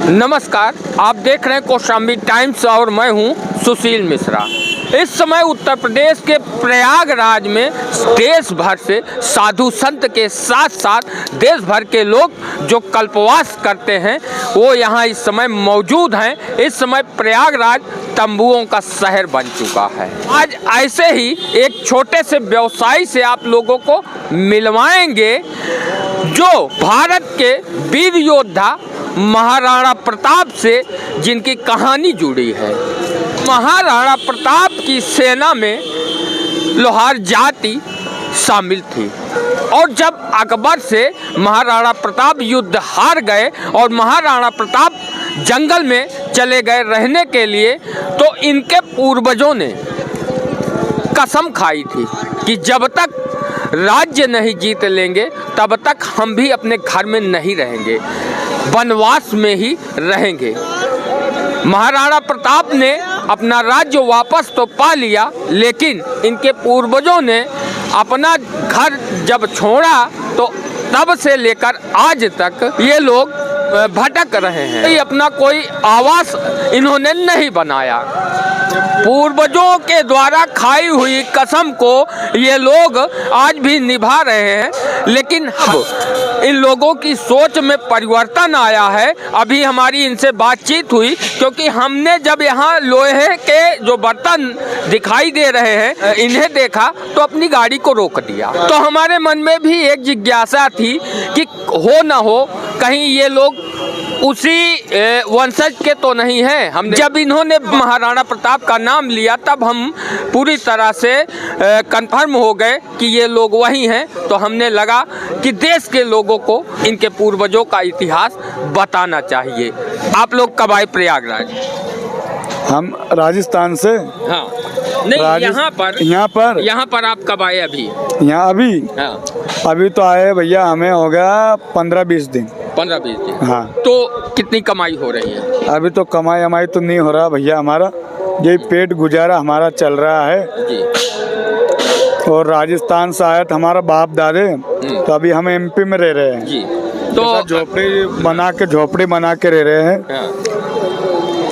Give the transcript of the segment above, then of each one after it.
नमस्कार, आप देख रहे हैं कौशाम्बी टाइम्स और मैं हूं सुशील मिश्रा। इस समय उत्तर प्रदेश के प्रयागराज में देश भर से साधु संत के साथ साथ देश भर के लोग जो कल्पवास करते हैं वो यहाँ इस समय मौजूद हैं। इस समय प्रयागराज तंबुओं का शहर बन चुका है। आज ऐसे ही एक छोटे से व्यवसायी से आप लोगों को मिलवाएंगे जो भारत के वीर योद्धा महाराणा प्रताप से जिनकी कहानी जुड़ी है। महाराणा प्रताप की सेना में लोहार जाति शामिल थी और जब अकबर से महाराणा प्रताप युद्ध हार गए और महाराणा प्रताप जंगल में चले गए रहने के लिए, तो इनके पूर्वजों ने कसम खाई थी कि जब तक राज्य नहीं जीत लेंगे तब तक हम भी अपने घर में नहीं रहेंगे, वनवास में ही रहेंगे। महाराणा प्रताप ने अपना राज्य वापस तो पा लिया, लेकिन इनके पूर्वजों ने अपना घर जब छोड़ा तो तब से लेकर आज तक ये लोग भटक रहे हैं। अपना कोई आवास इन्होंने नहीं बनाया। पूर्वजों के द्वारा खाई हुई कसम को ये लोग आज भी निभा रहे हैं, लेकिन अब इन लोगों की सोच में परिवर्तन आया है। अभी हमारी इनसे बातचीत हुई क्योंकि हमने जब यहाँ लोहे के जो बर्तन दिखाई दे रहे हैं इन्हें देखा तो अपनी गाड़ी को रोक दिया। तो हमारे मन में भी एक जिज्ञासा थी कि हो न हो कहीं ये लोग उसी वंशज के तो नहीं हैं। हम जब इन्होंने महाराणा प्रताप का नाम लिया तब हम पूरी तरह से कंफर्म हो गए कि ये लोग वही हैं। तो हमने लगा कि देश के लोगों को इनके पूर्वजों का इतिहास बताना चाहिए। आप लोग कब आए प्रयागराज? हम राजस्थान से। हाँ, नहीं यहाँ पर आप कब आए? अभी यहाँ हाँ। अभी तो आए भैया, हमें हो गया 15-20 दिन। 15-20 दिन। हाँ। तो कितनी कमाई हो रही है? अभी तो कमाई तो नहीं हो रहा भैया, हमारा यही पेट गुजारा हमारा चल रहा है जी। और राजस्थान से आया था हमारा बाप दादे, तो अभी हम एमपी में रह रहे हैं जी। तो झोपड़ी बना के रह रहे हैं। हाँ।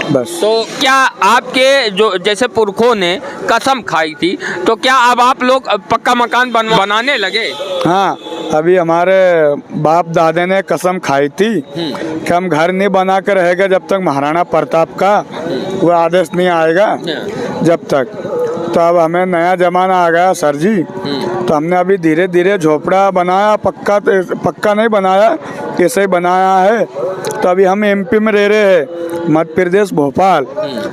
बस। तो क्या आपके जो जैसे पुरखों ने कसम खाई थी, तो क्या अब आप लोग पक्का मकान बनाने लगे? हाँ, अभी हमारे बाप दादे ने कसम खाई थी कि हम घर नहीं बना कर रहेगा जब तक महाराणा प्रताप का वो आदेश नहीं आएगा जब तक। तो अब हमें नया जमाना आ गया सर जी, तो हमने अभी धीरे धीरे झोपड़ा बनाया। पक्का नहीं बनाया, ऐसे ही बनाया है। तो अभी हम एमपी में रह रहे हैं, मध्य प्रदेश भोपाल,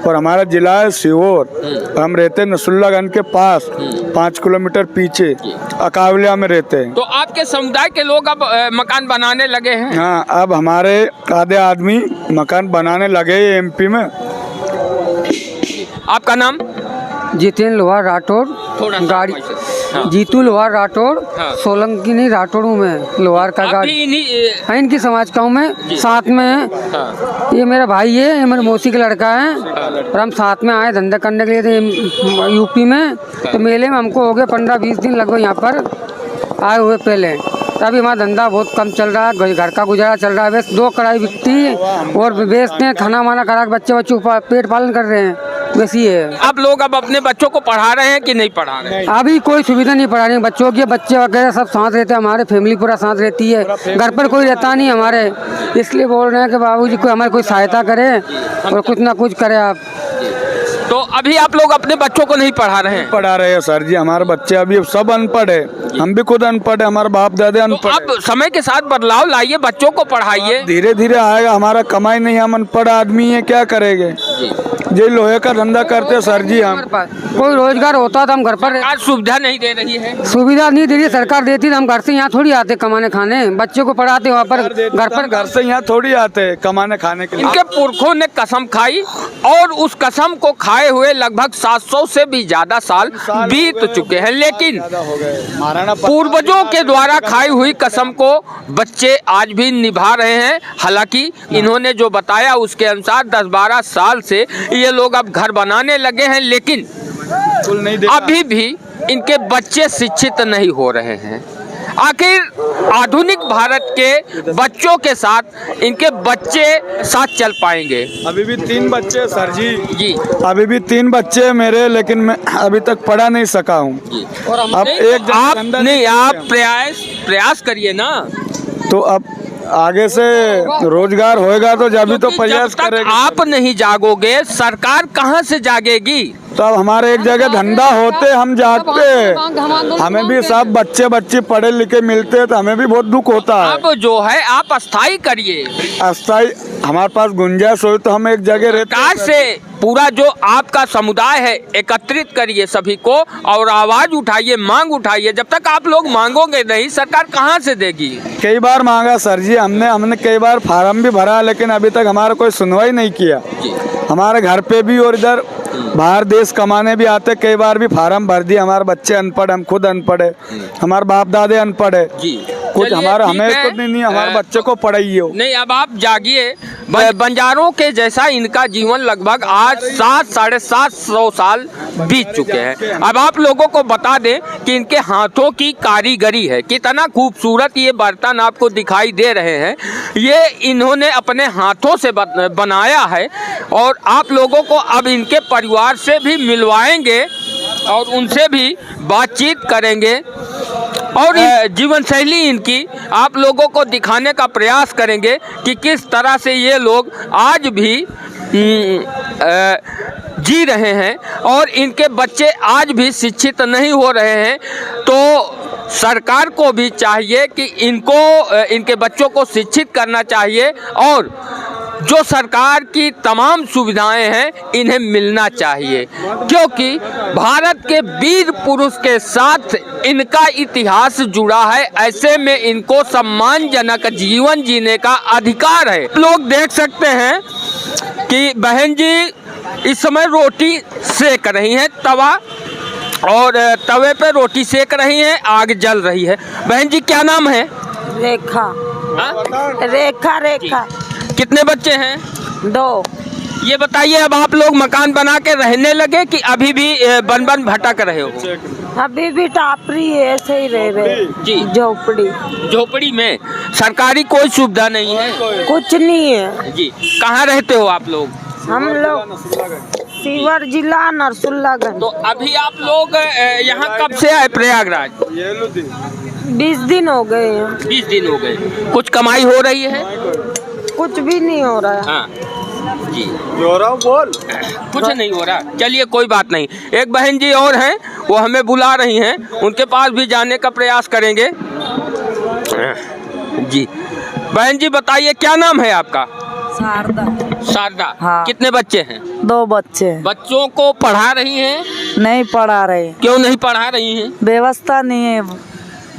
और हमारा जिला है सीहोर। हम रहते हैं नसरुल्लागंज के पास 5 किलोमीटर पीछे अकावलिया में रहते हैं। तो आपके समुदाय के लोग अब मकान बनाने लगे हैं? हाँ, अब हमारे आधे आदमी मकान बनाने लगे एमपी में। आपका नाम? जितेंद्र लोहार राठौर। गाड़ी हाँ। जीतू लोहार राठौर। हाँ। सोलंकी नहीं राठौर हूँ मैं, लोहार का गाड़ी है, इनकी समाज का हूँ मैं, साथ में है। हाँ। ये मेरा भाई है, ये मेरे मौसी का लड़का है, और हम साथ में आए धंधा करने के लिए थे यूपी में। तो मेले में हमको हो गए 15-20 दिन लगभग यहाँ पर आए हुए पहले। तभी हमारा धंधा बहुत कम चल रहा है, घर का गुजारा चल रहा है। बस 2 कढ़ाई बिकती है और बेचते हैं, खाना वाना करा के बच्चों पेट पालन कर रहे हैं, वैसी है। आप लोग अब अपने बच्चों को पढ़ा रहे हैं कि नहीं पढ़ा रहे हैं? अभी कोई सुविधा नहीं पढ़ा रही बच्चों की। बच्चे वगैरह सब साथ रहते हैं, हमारे फैमिली पूरा साथ रहती है, घर पर कोई रहता नहीं हमारे। इसलिए बोल रहे हैं कि बाबूजी कोई हमारी कोई सहायता करे और कुछ ना कुछ करे आप। तो अभी आप लोग अपने बच्चों को नहीं पढ़ा रहे हैं? पढ़ा रहे हैं सर जी, हमारे बच्चे अभी सब अनपढ़ है, हम भी खुद अनपढ़ है, हमारे बाप दादे अनपढ़। अब समय के साथ बदलाव लाइए, बच्चों को पढ़ाइए। धीरे धीरे आएगा, हमारा कमाई नहीं, हम अनपढ़ आदमी है, क्या करेंगे? ये लोहे का धंधा करते सर जी। हम कोई रोजगार होता तो हम घर पर। सुविधा नहीं दे रही है? सुविधा नहीं दे रही सरकार, देती तो हम घर से यहाँ थोड़ी आते कमाने खाने, बच्चों को पढ़ाते वहाँ पर घर से यहाँ थोड़ी आते कमाने खाने के लिए। इनके पुरखों ने कसम खाई और उस कसम को खाए हुए लगभग 700 से भी ज्यादा साल बीत चुके हैं, लेकिन पूर्वजों के द्वारा खाई हुई कसम को बच्चे आज भी निभा रहे हैं। हालांकि इन्होंने जो बताया उसके अनुसार 10-12 साल से ये लोग अब घर बनाने लगे हैं, लेकिन अभी भी इनके बच्चे शिक्षित नहीं हो रहे हैं। आखिर आधुनिक भारत के बच्चों के साथ इनके बच्चे साथ चल पाएंगे? अभी भी 3 बच्चे सर जी। जी अभी भी 3 बच्चे मेरे, लेकिन मैं अभी तक पढ़ा नहीं सका हूँ। और अब एक जगह आप अंदर नहीं, आप प्रयास करिए ना। तो अब आगे से रोजगार होएगा तो जब भी तो क्योंकि प्रयास जब तक करेंगे। आप नहीं जागोगे सरकार कहाँ से जागेगी? तो अब हमारे एक जगह धंधा होते हम जागते, हमें भी सब बच्चे बच्चे पढ़े लिखे मिलते हैं तो हमें भी बहुत दुख होता है। अब जो है आप अस्थाई करिए, अस्थाई हमारे पास गुंजाइश हो तो हम एक जगह रहते सरकार से पूरा जो आपका समुदाय है एकत्रित करिए सभी को और आवाज उठाइए, मांग उठाइए। जब तक आप लोग मांगोगे नहीं सरकार कहाँ से देगी? कई बार मांगा सर जी, हमने कई बार फार्म भी भरा, लेकिन अभी तक हमारा कोई सुनवाई नहीं किया। हमारे घर पे भी और इधर बाहर देश कमाने भी आते, कई बार भी फार्म भर दिए। हमारे बच्चे अनपढ़, हम खुद अनपढ़ है, हमारे बाप दादे अनपढ़ है। कुछ चलिए, हमारा ठीक हमें है। तो नहीं, हमारे बच्चे को पढ़ाइए हो। नहीं, अब आप जागिए। बंजारों के जैसा इनका जीवन लगभग आज 700-750 साल बीत चुके हैं। अब आप लोगों को बता दें कि इनके हाथों की कारीगरी है, कितना खूबसूरत ये बर्तन आपको दिखाई दे रहे हैं, ये इन्होंने अपने हाथों से बनाया है। और आप लोगों को अब इनके परिवार से भी मिलवाएंगे और उनसे भी बातचीत करेंगे और जीवन शैली इनकी आप लोगों को दिखाने का प्रयास करेंगे कि किस तरह से ये लोग आज भी जी रहे हैं और इनके बच्चे आज भी शिक्षित नहीं हो रहे हैं। तो सरकार को भी चाहिए कि इनके बच्चों को शिक्षित करना चाहिए और जो सरकार की तमाम सुविधाएं हैं इन्हें मिलना चाहिए, क्योंकि भारत के वीर पुरुष के साथ इनका इतिहास जुड़ा है। ऐसे में इनको सम्मानजनक जीवन जीने का अधिकार है। लोग देख सकते हैं कि बहन जी इस समय रोटी सेक रही हैं, तवा और तवे पे रोटी सेक रही हैं, आग जल रही है। बहन जी क्या नाम है? रेखा। रेखा। कितने बच्चे हैं? 2। ये बताइए, अब आप लोग मकान बना के रहने लगे कि अभी भी बन भटक रहे हो? अभी भी टापरी है, ऐसे ही रह रहे जी। झोपड़ी में सरकारी कोई सुविधा नहीं है? कुछ नहीं है जी। कहाँ रहते हो आप लोग? हम लोग सीवर जिला नरसुल्लागंज। तो अभी आप लोग यहाँ कब से आए प्रयागराज? 20 दिन हो गए हैं। 20 दिन हो गए। कुछ कमाई हो रही है? कुछ भी नहीं हो रहा है। हाँ जी, बोल। कुछ नहीं हो रहा। चलिए कोई बात नहीं। एक बहन जी और हैं, वो हमें बुला रही हैं, उनके पास भी जाने का प्रयास करेंगे। जी बहन जी बताइए क्या नाम है आपका? शारदा। हाँ। कितने बच्चे हैं? 2 बच्चे। बच्चों को पढ़ा रही हैं? नहीं पढ़ा रहे। क्यों नहीं पढ़ा रही हैं? व्यवस्था नहीं है।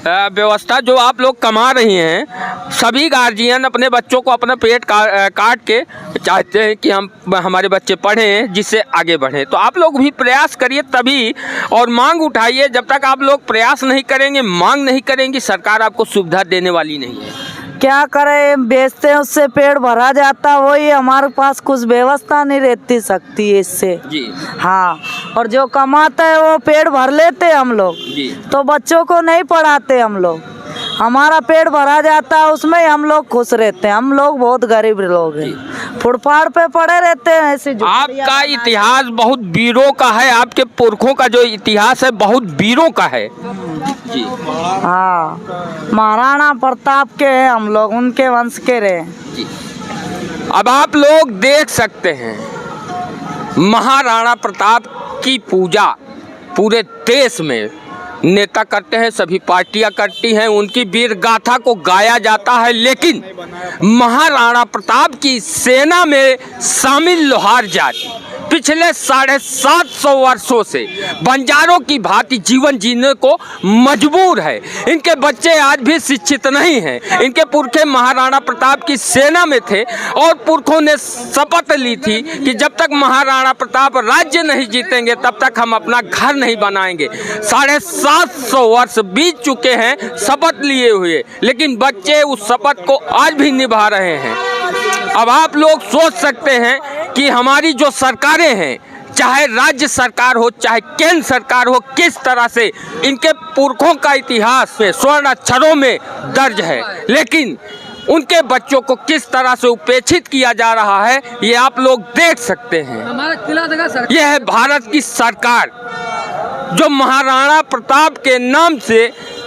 व्यवस्था जो आप लोग कमा रही हैं, सभी गार्जियन अपने बच्चों को अपना पेट काट के चाहते हैं कि हमारे बच्चे पढ़ें जिससे आगे बढ़ें। तो आप लोग भी प्रयास करिए तभी, और मांग उठाइए। जब तक आप लोग प्रयास नहीं करेंगे, मांग नहीं करेंगे, सरकार आपको सुविधा देने वाली नहीं है। क्या करें, बेचते हैं उससे पेट भरा जाता, वही हमारे पास कुछ व्यवस्था नहीं रहती सकती है इससे जी। हाँ, और जो कमाता है वो पेट भर लेते हम लोग जी। तो बच्चों को नहीं पढ़ाते हम लोग। हमारा पेट भरा जाता है, उसमें हम लोग खुश रहते हैं। हम लोग बहुत गरीब लोग हैं, फुटपाथ पे पड़े रहते हैं ऐसे। आपका इतिहास बहुत वीरों का है, आपके पुरखों का जो इतिहास है बहुत वीरों का है। जी हाँ, महाराणा प्रताप के हैं हम लोग, उनके वंश के रहे। जी। अब आप लोग देख सकते हैं महाराणा प्रताप की पूजा पूरे देश में नेता करते हैं, सभी पार्टियां करती हैं, उनकी वीर गाथा को गाया जाता है। लेकिन महाराणा प्रताप की सेना में शामिल लोहार जाति पिछले 750 वर्षों से बंजारों की भांति जीवन जीने को मजबूर है। इनके बच्चे आज भी शिक्षित नहीं हैं। इनके पुरखे महाराणा प्रताप की सेना में थे और पुरखों ने शपथ ली थी कि जब तक महाराणा प्रताप राज्य नहीं जीतेंगे तब तक हम अपना घर नहीं बनाएंगे। 750 वर्ष बीत चुके हैं शपथ लिए हुए, लेकिन बच्चे उस शपथ को आज भी निभा रहे हैं। अब आप लोग सोच सकते हैं कि हमारी जो सरकारें हैं चाहे राज्य सरकार हो चाहे केंद्र सरकार हो, किस तरह से इनके पुरखों का इतिहास में स्वर्ण अक्षरों में दर्ज है, लेकिन उनके बच्चों को किस तरह से उपेक्षित किया जा रहा है ये आप लोग देख सकते हैं। हमारा किला देगा सर। यह है भारत की सरकार जो महाराणा प्रताप के नाम से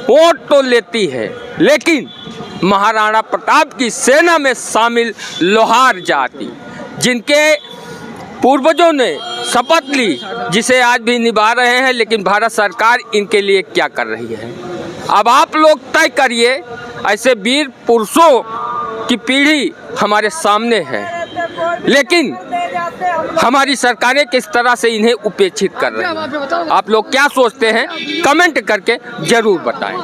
वोट तो लेती है, लेकिन महाराणा प्रताप की सेना में शामिल लोहार जाति जिनके पूर्वजों ने शपथ ली, जिसे आज भी निभा रहे हैं, लेकिन भारत सरकार इनके लिए क्या कर रही है। अब आप लोग तय करिए, ऐसे वीर पुरुषों की पीढ़ी हमारे सामने है, लेकिन हमारी सरकारें किस तरह से इन्हें उपेक्षित कर रही हैं। आप लोग क्या सोचते हैं कमेंट करके जरूर बताएं।